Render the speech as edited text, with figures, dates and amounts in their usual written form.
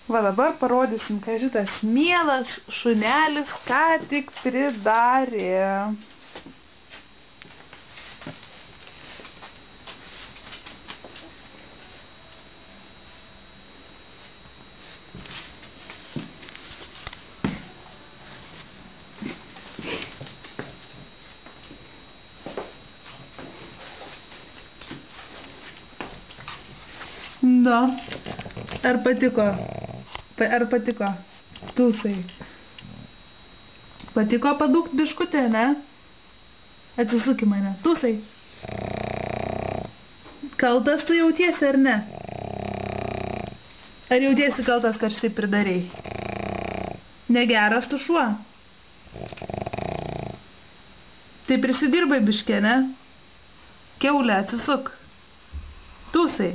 Va dabar parodysim, ką šitas mielas šunelis ką tik pridarė. Da. Ar patiko? Ar patiko? Tūsai. Patiko padūkt biškutė, ne? Atsisuk į mane. Tūsai. Kaltas tu jautiesi, ar ne? Ar jautiesi kaltas, kad štai pridarei? Negeras tu šuo? Tai prisidirbai biškė, ne? Kiaulė, atsisuk. Tūsai.